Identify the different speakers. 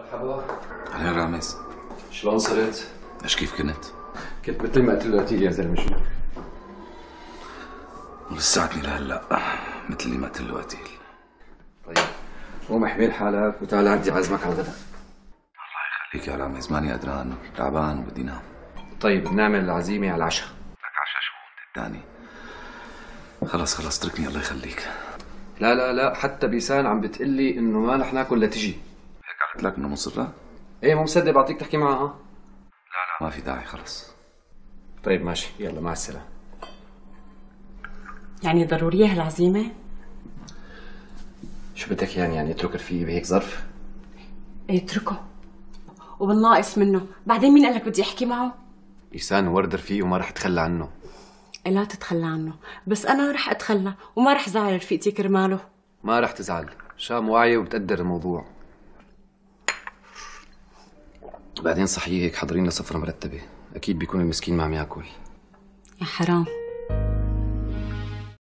Speaker 1: مرحبا.
Speaker 2: أهلا رامز.
Speaker 1: شلون صرت؟
Speaker 2: ايش كيف كنت؟
Speaker 1: كنت مثل ما قلت له قتيل يا زلمه. شو؟
Speaker 2: ولساتني لهلا مثل اللي ما قلت له قتيل.
Speaker 1: طيب قوم احمل حالك وتعال عندي عزمك على الغداء.
Speaker 2: الله يخليك يا رامز، ماني قدران، تعبان وبدي نام.
Speaker 1: طيب بنعمل العزيمه على العشاء.
Speaker 2: لك عشاء شو انت الثاني؟ خلص اتركني الله يخليك.
Speaker 1: لا حتى بيسان عم بتقلي انه ما رح ناكل لتجي.
Speaker 2: هيك قالت لك انه مصرة؟
Speaker 1: ايه مو مصدق بعطيك تحكي معها.
Speaker 2: لا ما في داعي خلص.
Speaker 1: طيب ماشي، يلا مع السلامه.
Speaker 3: يعني ضرورية هالعزيمة؟
Speaker 1: شو بدك يعني اترك رفيقي بهيك ظرف؟
Speaker 3: ايه اتركه، وبالناقص منه بعدين مين قالك بدي احكي معه؟
Speaker 1: بيسان ورد رفيقي وما رح اتخلى عنه.
Speaker 3: إيه لا تتخلى عنه، بس انا رح اتخلى وما رح زعل رفيقتي كرماله.
Speaker 1: ما رح تزعل، شام واعية وبتقدر الموضوع. بعدين صحيح هيك حاضرين لسفرة مرتبة، اكيد بيكون المسكين ما عم ياكل.
Speaker 3: يا حرام.